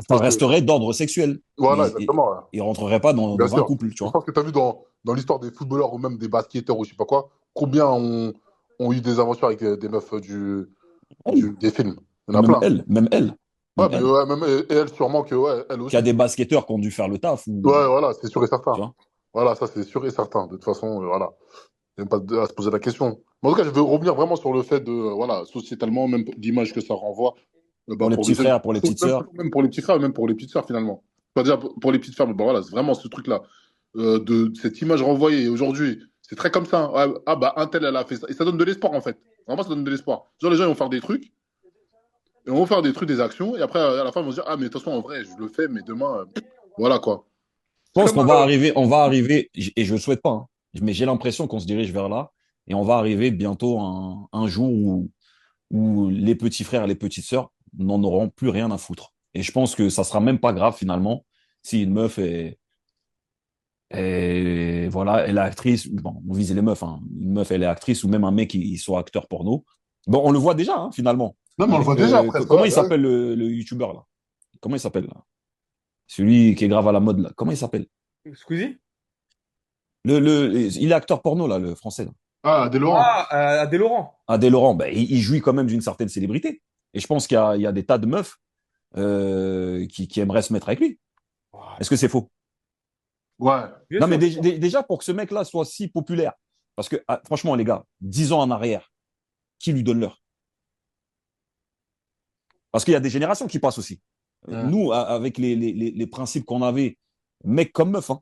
Ça resterait d'ordre sexuel. Voilà, Mais exactement. Ouais. il rentrerait pas Bien dans un sûr. couple, tu Je vois. pense que tu as vu dans l'histoire des footballeurs ou même des basketteurs ou je sais pas quoi, combien ont eu des aventures avec des meufs Elle. des films. Il y Et en a même plein. elle, même elle, Ouais, même mais elle. ouais, même elle, sûrement que ouais, elle Qu'il y a aussi. des basketteurs qui ont dû faire le taf Ouais, ou, voilà, c'est sûr et tu certain. vois. Voilà, ça c'est sûr et certain. De toute façon, voilà. Il n'y a même pas à se poser la question. Mais en tout cas, je veux revenir vraiment sur le fait de, voilà, sociétalement, même l'image que ça renvoie, bah, Pour les pour les petits jeunes, frères, pour les petites même, sœurs. même pour les petits frères, même pour les petites sœurs finalement. Pas déjà pour les petites sœurs, mais bah, voilà, c'est vraiment ce truc-là, de cette image renvoyée. Et aujourd'hui, c'est très comme ça. Ah, ah, bah, un tel, elle a fait ça. Et ça donne de l'espoir en fait. Vraiment, ça donne de l'espoir. Genre, les gens, ils vont faire des trucs, et vont faire des trucs, des actions, et après, à la fin, ils vont se dire, ah, mais de toute façon, en vrai, je le fais, mais demain, voilà quoi. Je pense Très malheureux. on va arriver, et je ne le souhaite pas, hein, mais j'ai l'impression qu'on se dirige vers là, et on va arriver bientôt un jour où les petits frères et les petites sœurs n'en auront plus rien à foutre. Et je pense que ça sera même pas grave finalement si une meuf voilà, elle est actrice, bon, on vise les meufs, hein, une meuf elle est actrice ou même un mec il soit acteur porno. Bon, on le voit déjà hein, finalement. Non, mais on le voit Avec déjà presque. comment Ouais, il ouais. s'appelle le youtubeur là? Comment il s'appelle là? Celui qui est grave à la mode là. Comment il s'appelle? Squeezie? Il est acteur porno là, le français là. Ah, des Laurent. Ah, Adé Laurent. Adé Laurent, ben, il jouit quand même d'une certaine célébrité. Et je pense il y a des tas de meufs qui aimeraient se mettre avec lui. Ouais. Est-ce que c'est faux? Ouais. Bien Non, mais sûr. déjà, pour que ce mec-là soit si populaire, parce que ah, franchement, les gars, 10 ans en arrière, qui lui donne l'heure? Parce qu'il y a des générations qui passent aussi. Hum. Nous, avec les principes qu'on avait, mec comme meuf, hein,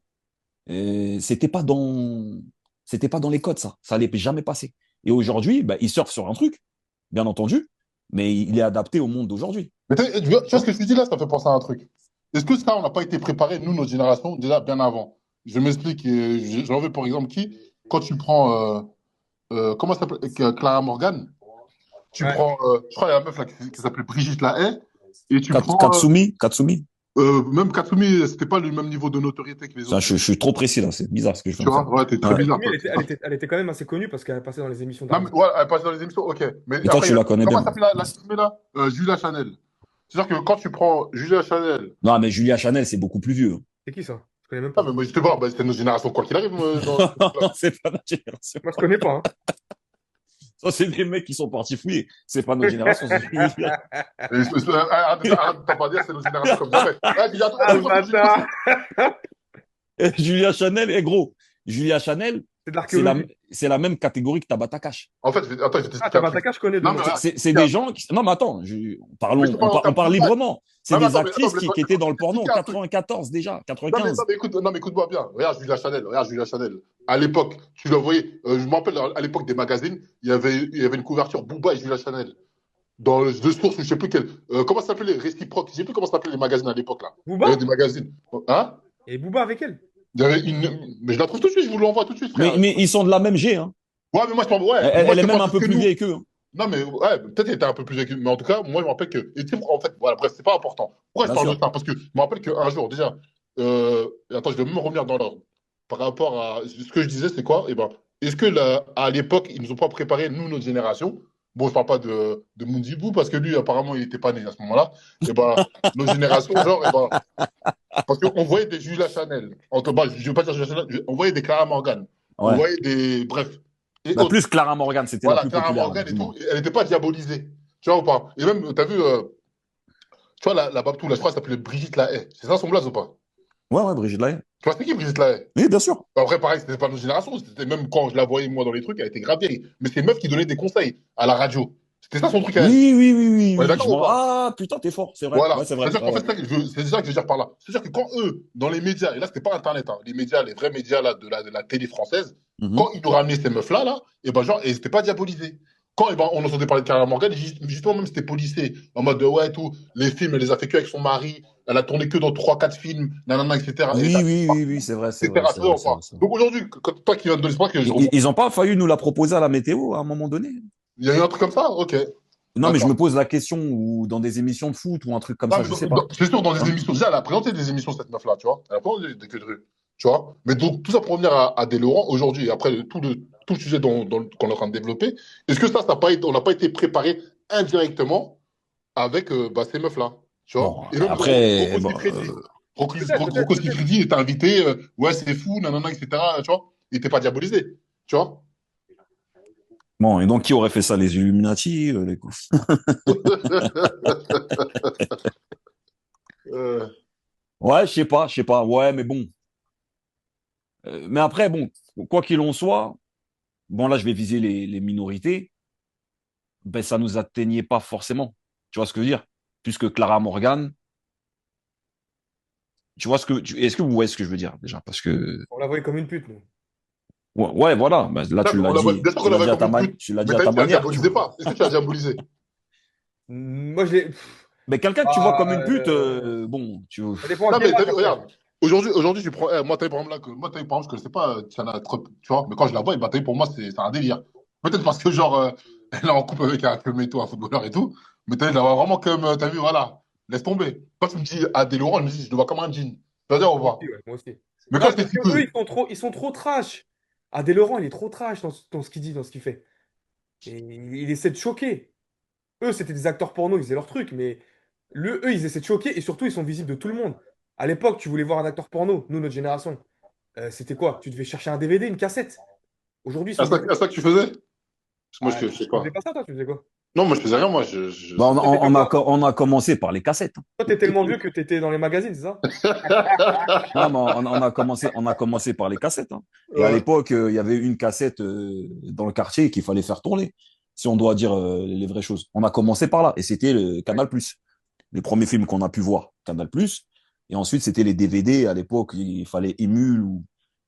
c'était pas c'était pas dans les codes, ça. Ça allait jamais passer. Et aujourd'hui, bah, il surfe sur un truc, bien entendu, mais il est adapté au monde d'aujourd'hui. Mais tu vois ce que je te dis là, ça fait penser à un truc. Est-ce que ça, on n'a pas été préparé, nous, notre génération, déjà bien avant? Je m'explique. J'en veux pour exemple qui? Quand tu prends, comment ça s'appelle? Clara Morgan. Tu Ouais. prends, je crois, il y a une meuf là qui s'appelait Brigitte Lahaie. Et tu prends, Katsumi. même Katsumi, c'était pas le même niveau de notoriété que les Putain, autres. je suis trop précis là, c'est bizarre ce que je viens Tu de faire. vois, ouais, t'es très Ouais. bizarre. Mais Toi. elle était quand même assez connue parce qu'elle passait dans les émissions Non, mais, d'Arte. ouais, elle passe dans les émissions, ok. Mais Et toi, après, tu la connais comment bien. s'appelle la fille là? Julia Chanel. C'est-à-dire que quand tu prends Julia Chanel. Non, mais Julia Chanel, c'est beaucoup plus vieux. C'est qui ça? Je connais même Ah, pas. mais moi, je te vois, bah, c'était notre génération, quoi qu'il arrive. C'est pas notre génération. Moi, je connais pas. Hein. Ça, c'est des mecs qui sont partis fouiller. C'est pas notre génération, c'est ce que je veux dire. Arrête de t'en pas dire, c'est notre génération comme jamais. Ah, dis, attends, Ah, le attends, bâtard! Et Julia Chanel est gros. Julia Chanel, C'est de l'archéologie. c'est la même catégorie que Tabata Cash. En fait, attends, je vais Ah, t'expliquer un truc. Tabata, je connais de Non, nom. mais regarde, C'est des gens qui... Non, mais attends, mais je te parle en on termes parle de vibe. librement. C'est Non, mais des attends, actrices mais qui étaient dans le je vais porno en t'expliquer un truc. 94 déjà, Non, mais 95. écoute-moi bien. Regarde Julia Chanel, regarde Julia Chanel. À l'époque, tu la voyais, je me rappelle à l'époque des magazines, il y avait une couverture Booba et Julia Chanel. Dans deux sources, ou je sais plus quel. Comment ça s'appelait les réciproques? Je sais plus comment ça s'appelait les magazines à l'époque là. Il y Booba? avait des magazines. Hein? Et Booba avec elle? Il y avait une. Mais je la trouve tout de suite, je vous l'envoie tout de suite, frère. Mais ils sont de la même G. Hein. Ouais, mais moi je parle. Ouais, Elle, moi, elle je est te même parle un peu que plus nous. vieille qu'eux. Hein. Non, mais ouais, peut-être qu'elle était un peu plus vieille. Mais en tout cas, moi je me rappelle que. Et tu sais, en fait, voilà, bref, c'est pas important. Pourquoi je Bien parle de sûr. ça? Parce que je me rappelle qu'un jour, déjà. Attends, je vais même revenir dans l'ordre. Par rapport à ce que je disais, c'est quoi? Eh ben, est-ce que à l'époque, ils nous ont pas préparé, nous, notre génération? Bon, je parle pas de Mundibou parce que lui, apparemment, il était pas né à ce moment-là. Et ben, nos générations, genre, et ben, parce qu'on voyait des Julia Chanel. Bah, je veux pas dire Julia Chanel, on voyait des Clara Morgan. On Ouais. voyait des. Bref. Et Bah, autres. plus Clara Morgan, c'était la Voilà, plus Clara populaire. Morgan et Dis-moi. tout, elle n'était pas diabolisée. Tu vois ou pas? Et même, tu as vu, tu vois, la Babtou, là, je crois, elle s'appelait Brigitte Lahaie. C'est ça son blaze ou pas? Ouais, Brigitte Lahaie. Tu vois, c'est qui Brigitte Lahaie? Oui, bien sûr. Après, pareil, c'était pas notre génération. C'était même quand je la voyais, moi, dans les trucs, elle était grave vieille. Mais c'est une meuf qui donnait des conseils à la radio. C'était ça son truc à elle. Oui. On est d'accord ou pas? Ah, putain, t'es fort, c'est vrai. Voilà. Ouais, c'est vrai. C'est-à-dire qu'en fait, c'est ça que je veux dire par là. C'est-à-dire que quand eux, dans les médias, et là, c'était pas Internet, hein, les médias, les vrais médias là, de la télé française, Mhm. quand ils nous ramenaient ces meufs-là, là, et ben, genre, elles n'étaient pas diabolisées. Quand eh ben, on entendait parler de Clara Morgan, justement, même c'était policé, en mode de ouais, tout, les films, elle les a fait que avec son mari, elle a tourné que dans 3-4 films, nanana, etc. Et ça, Oui, c'est vrai, c'est c'était vrai, c'est rassurant, vrai, c'est quoi. vrai, c'est vrai. Donc aujourd'hui, toi qui viens de l'espoir, que je remonte, Ils ont pas failli nous la proposer à la météo à un moment donné? il y a eu un truc comme ça? Ok. Non, mais je D'accord. me pose la question, ou dans des émissions de foot ou un truc comme Non, ça, mais je sais pas. c'est sûr, dans des Hein. émissions, déjà, elle a présenté des émissions, cette meuf-là, tu vois. Elle a présenté des queues de rue, tu vois. Mais donc, tout ça pour revenir à des Laurent, aujourd'hui, et après tout le sujet qu'on est en train de développer, est-ce que ça n'a pas été, on n'a pas été préparé indirectement avec bah, ces meufs-là, Tu vois. Bon, Et même après, Rocco bon, Siffredi. Peut-être, Rocco peut-être. Siffredi était invité, ouais, c'est fou, nanana, etc. Tu vois. Il était pas diabolisé. Tu vois. bon, et donc qui aurait fait ça? Les Illuminati, Euh, Ouais, je sais pas. Ouais, mais bon. Mais après, bon, quoi qu'il en soit, bon, là, je vais viser les minorités. Ben, ça nous atteignait pas forcément. Tu vois ce que je veux dire? Puisque Clara Morgan, tu vois est-ce que vous voyez ce que je veux dire déjà? Parce que, On la voyait comme une pute, nous. ouais, ouais, voilà. Ben, là, non, mais bien sûr qu'on la voit comme une pute. Tu l'as Mais dit à ta tu la manière, tu diabolisais vois. pas. Est-ce que tu l'as diabolisé? Moi, je l'ai. Mais quelqu'un que tu vois Bah, comme une pute, bon, tu vois. ça dépend à Non, quel mais t'as âge vu, après. regarde. Aujourd'hui, tu prends. Moi, t'as vu, par exemple, là, moi, t'as vu, par exemple, je connaissais pas Tiana Trump, tu vois. Mais quand je la vois, bah, t'as vu, pour moi, c'est un délire. Peut-être parce que, genre, elle est en couple avec un Meto, un footballeur et tout. Mais t'as vu, je la vois vraiment comme, t'as vu, voilà. Laisse tomber. Quand tu me dis Adé Laurent, je me dis, je le vois comme un jean. Tu vas dire au Moi revoir. aussi, ouais, moi aussi. Mais Non, quand je c'est parce t'explique que eux, que. ils sont trop trash. Adé Laurent, il est trop trash dans ce qu'il dit, dans ce qu'il fait. Et il essaie de choquer. Eux, c'était des acteurs porno, ils faisaient leur truc, mais eux, ils essaient de choquer et surtout, ils sont visibles de tout le monde. À l'époque, tu voulais voir un acteur porno, nous, notre génération. C'était quoi? Tu devais chercher un DVD, une cassette. Aujourd'hui, ils sont visibles. À ça que tu faisais? Parce que moi, Ah, je sais tu faisais pas. pas ça, toi, tu faisais quoi? Non, moi, je faisais rien, moi. Ben, Toi, t'étais quoi? on a commencé par les cassettes. Toi, t'es tellement vieux que t'étais dans les magazines, c'est ça? Non, mais on a commencé par les cassettes, hein. Et à Ouais. l'époque, il y avait une cassette dans le quartier qu'il fallait faire tourner, si on doit dire les vraies choses. On a commencé par là, et c'était le Canal+. Les premiers films qu'on a pu voir, Canal+. Et ensuite, c'était les DVD. À l'époque, il fallait Emule ou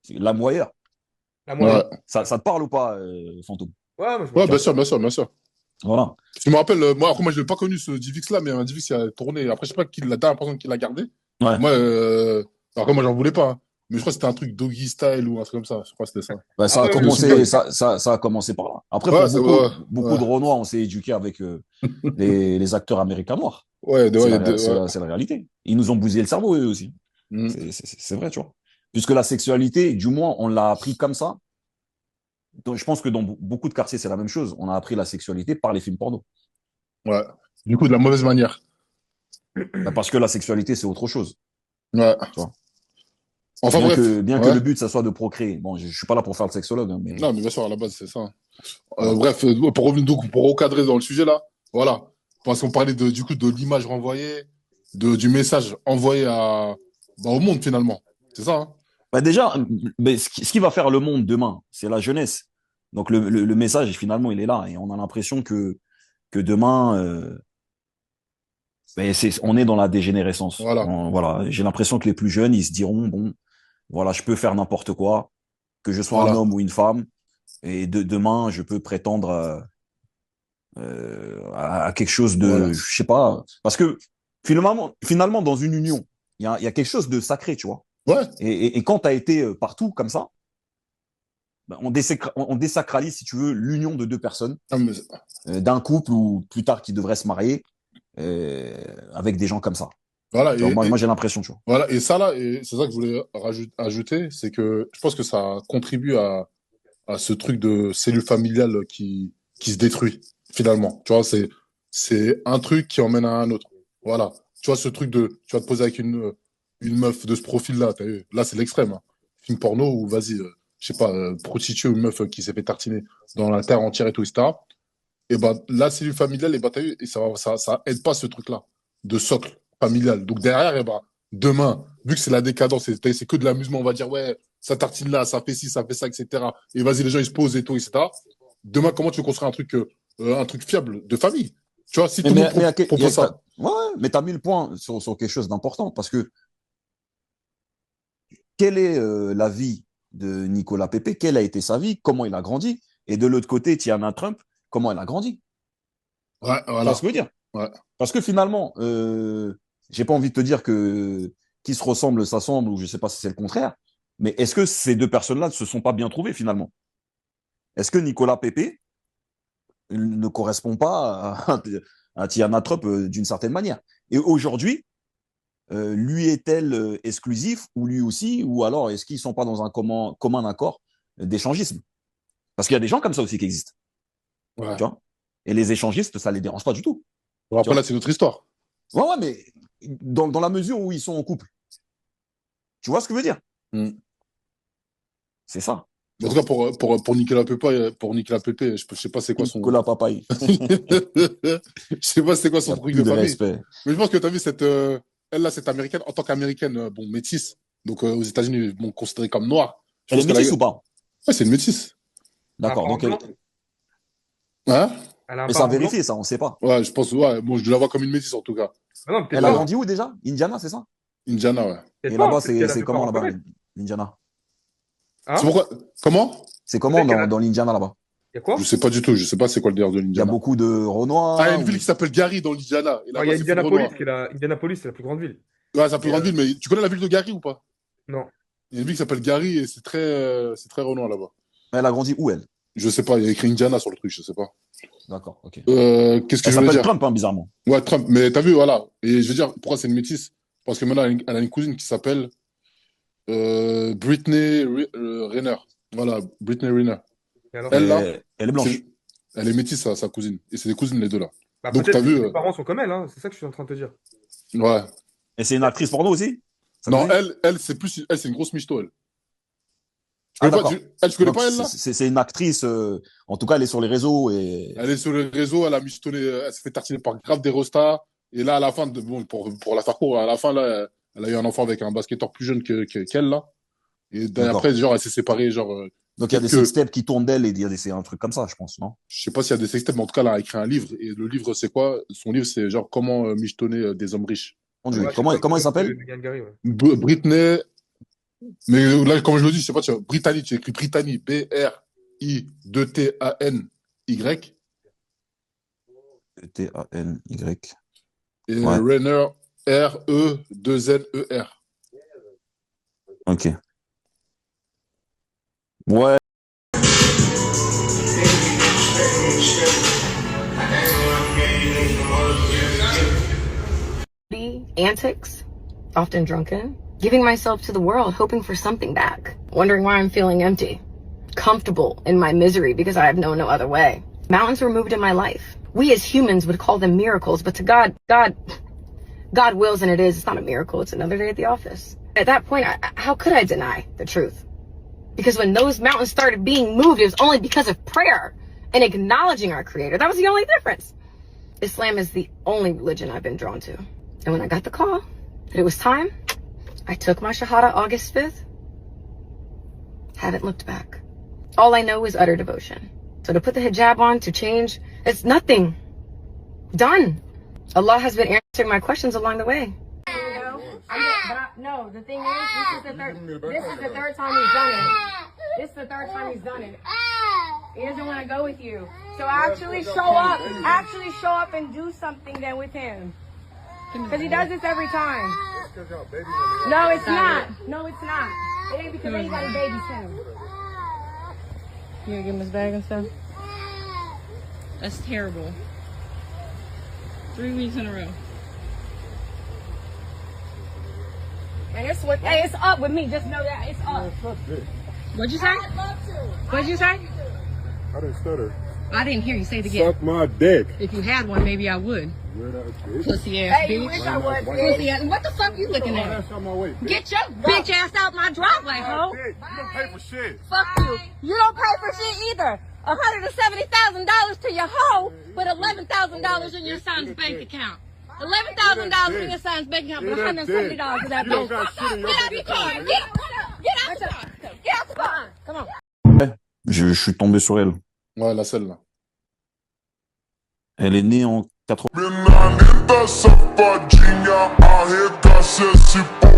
LimeWire. La Ouais. moyenne. Ça te parle ou pas, Fantôme? Ouais, moi, je Ouais, vois. bien sûr, bien sûr, bien sûr. Voilà. Je me rappelle, moi, après, moi, je l'ai pas connu, ce Divix-là, mais un Divix qui a tourné. Après, je sais pas qui, la dernière personne qui l'a gardé. Ouais. Moi, après, moi, j'en voulais pas, hein. Mais je crois que c'était un truc doggy style ou un truc comme ça. Je crois que c'était ça. Ben, Ah ouais, Je me ouais, souviens. ça a commencé par là. Après, Ouais, pour ouais, beaucoup ouais. de Renois, on s'est éduqué avec les acteurs américains noirs. Ouais, ouais, ouais. C'est la réalité. Ils nous ont bousillé le cerveau, eux aussi. Mm. C'est vrai, tu vois. Puisque la sexualité, du moins, on l'a appris comme ça. Donc, je pense que dans beaucoup de quartiers, c'est la même chose. On a appris la sexualité par les films porno. Ouais. Du coup, de la mauvaise manière. Ben, parce que la sexualité, c'est autre chose. Ouais. Tu vois. Enfin, bref. Bien que Ouais. le but, ça soit de procréer. Bon, je suis pas là pour faire le sexologue, hein, mais Non, mais bien sûr, à la base, c'est ça. voilà. Bref, pour revenir, donc, pour recadrer dans le sujet, là. Voilà. Parce qu'on parlait du coup, de l'image renvoyée, du message envoyé au monde, finalement. C'est ça, hein? Ben, déjà, mais ce qui va faire le monde demain, c'est la jeunesse. Donc, le message, finalement, il est là. Et on a l'impression que demain, ben, on est dans la dégénérescence. Voilà. Voilà. J'ai l'impression que les plus jeunes, ils se diront, bon, voilà, je peux faire n'importe quoi, que je sois un Voilà. homme ou une femme, et demain, je peux prétendre à quelque chose Voilà. de, je sais pas, parce que finalement, dans une union, il y a quelque chose de sacré, tu vois. Ouais. Et quand tu as été partout comme ça, ben, on désacralise, si tu veux, l'union de deux personnes, Ah, mais- d'un couple ou plus tard qui devrait se marier avec des gens comme ça. voilà. Tu vois, moi j'ai l'impression, tu vois. Voilà. Et ça, là, et c'est ça que je voulais ajouter, c'est que je pense que ça contribue à ce truc de cellule familiale qui se détruit, finalement. Tu vois, c'est un truc qui emmène à un autre. Voilà. Tu vois, ce truc tu vas te poser avec une meuf de ce profil-là, t'as vu. Là, c'est l'extrême, hein. Film porno ou vas-y, je sais pas, prostituée ou une meuf qui s'est fait tartiner dans la terre entière et tout, etc. Et ben, la cellule familiale, et ben, t'as vu, et ça aide pas ce truc-là de socle familial. Donc derrière, et ben, demain, vu que c'est la décadence, c'est que de l'amusement, on va dire, ouais, ça tartine là, ça fait ci, ça fait ça, etc. Et vas-y, les gens, ils se posent et tout, etc. Demain, comment tu veux construire un truc fiable de famille? Tu vois, si tout le monde propose ça. Ouais, mais tu as mis le point sur quelque chose d'important, parce que quelle est la vie de Nicolas Pepe? Quelle a été sa vie? Comment il a grandi? Et de l'autre côté, Tiana Trump, comment elle a grandi? Ouais, Tu vois voilà. ce que je veux dire? Ouais. Parce que finalement, j'ai pas envie de te dire que qui se ressemble s'assemble, ou je sais pas si c'est le contraire, mais est-ce que ces deux personnes-là ne se sont pas bien trouvées finalement? Est-ce que Nicolas Pepe ne correspond pas à Tiana Trump d'une certaine manière? Et aujourd'hui, lui est-elle exclusif, ou lui aussi, ou alors est-ce qu'ils ne sont pas dans un commun accord d'échangisme? Parce qu'il y a des gens comme ça aussi qui existent, Ouais. tu vois. Et les échangistes, ça ne les dérange pas du tout, Bon, tu après, là, vois. c'est notre histoire. Ouais, ouais, mais dans la mesure où ils sont en couple. Tu vois ce que je veux dire? C'est ça. En tout cas, pour Nicolas Pepe, je sais pas c'est quoi son. Nicolas Papaye. Je sais pas c'est quoi son truc Plus de de famille. respect. Mais je pense que tu as vu elle là, cette américaine, en tant qu'américaine, bon, métisse. Donc aux États-Unis, bon, considérée comme noire. Je Elle est pense qu'elle métisse a- ou pas? Ouais, c'est une métisse. D'accord. Donc, blanc. Hein? Elle a un mais ça parent a blanc. vérifié, ça, on sait pas. Ouais, je pense, ouais. Bon, je la vois comme une métisse en tout cas. Ah non, peut-être Elle a pas. grandi où déjà? Indiana, c'est ça? Indiana, ouais. Peut-être Et pas, là-bas, peut-être qu'elle a c'est des comment parents là-bas, comme elle. l'Indiana? Hein? C'est pourquoi? Comment? C'est comment Peut-être qu'elle a- dans l'Indiana là-bas? Il y a quoi? Je sais pas du tout. Je sais pas c'est quoi le délire de Il y a l'Indiana. beaucoup de Renois. Ah, il y a une ou- ville qui s'appelle Gary dans l'Indiana. Et Il là-bas, y a c'est full Indianapolis, Renoir. Indianapolis, c'est la plus grande ville. Ouais, c'est un peu Et, grande ville, mais tu connais la ville de Gary ou pas? Non. Il y a une ville qui s'appelle Gary et c'est très Renoir là-bas. Elle a grandi où, elle? Je sais pas, il y a écrit Indiana sur le truc, je sais pas. D'accord, ok. Qu'est-ce que Elle je voulais s'appelle dire? Trump, hein, bizarrement. Ouais, Trump. Mais t'as vu, voilà. Et je veux dire, pourquoi c'est une métisse? Parce que maintenant, elle a une cousine qui s'appelle Britney Renner. Voilà, Britney Renner. Et alors? Elle, là, Elle est blanche. elle est métisse, sa cousine. Et c'est des cousines, les deux, là. Bah, Donc, peut-être t'as que vu, ses parents sont comme elle, hein. C'est ça que je suis en train de te dire. Ouais. Et c'est une actrice porno aussi? Ça Non, me dit? elle, c'est une grosse michto, elle. Ah, Tu connais pas, d'accord. tu connais Donc, pas, elle, là? c'est une actrice, en tout cas, elle est sur les réseaux et. Elle est sur le réseau, elle a michetonné, elle s'est fait tartiner par grave des rostas. Et là, à la fin, bon, pour la faire court, à la fin, là, elle a eu un enfant avec un basketteur plus jeune qu'elle, là. Et D'accord. après, genre, elle s'est séparée, genre, Donc, il y a des que- sextapes qui tournent d'elle et c'est un truc comme ça, je pense, non? je sais pas s'il y a des sextapes, mais en tout cas, elle a écrit un livre. Et le livre, c'est quoi? Son livre, c'est genre comment michetonner des hommes riches. Mon Dieu. Ouais, je Comment sais pas, il c'est s'appelle? de Gary, ouais. Britney. Mais là, comme je le dis, je sais pas, tu vois, Brittany, tu écris Brittany, B-R-I-2-T-A-N-Y. T-A-N-Y. Et Ouais. Renner, R-E-2-N-E-R. Ok. Ouais. Antics, often drunken, giving myself to the world, hoping for something back, wondering why I'm feeling empty, comfortable in my misery because I have known no other way. Mountains were moved in my life. We as humans would call them miracles, but to God wills and it is. It's not a miracle. It's another day at the office. At that point, how could I deny the truth? Because when those mountains started being moved, it was only because of prayer and acknowledging our Creator. That was the only difference. Islam is the only religion I've been drawn to. And when I got the call that it was time, I took my Shahada August 5th. Haven't looked back. All I know is utter devotion. So to put the hijab on, to change, it's nothing. Done. Allah has been answering my questions along the way. No, the thing is, this is the third time he's done it. This is the third time he's done it. He doesn't want to go with you. So actually show up and do something then with him. Because he does this every time. No, it's not. No, it's not. It ain't because anybody babies him. You gonna give him his bag and stuff? That's terrible. 3 weeks in a row. And it's up with me. Just know that it's up. What'd you say? What'd you say? I didn't stutter. I didn't hear you say it again. Suck my dick. If you had one, maybe I would. Weird ass bitch. Pussy ass Hey, you bitch. wish I would. Pussy ass. What the fuck you looking Oh, at? that's on my way, bitch. Get your bitch ass out my driveway, ho. Dick, you don't pay for shit. Fuck you. You don't pay for shit either. $170,000 to your hoe, but $11,000 in your son's bank account. $11,000 in your son's bank account, but $170 to that You don't bitch. got shit in your Get out bank the car. account. Get out the car. Get out the car. Come on. Je suis tombé sur elle. Ouais, la selle, là. Elle est née en 80. Minha linda safadinha, arregaça esse pão.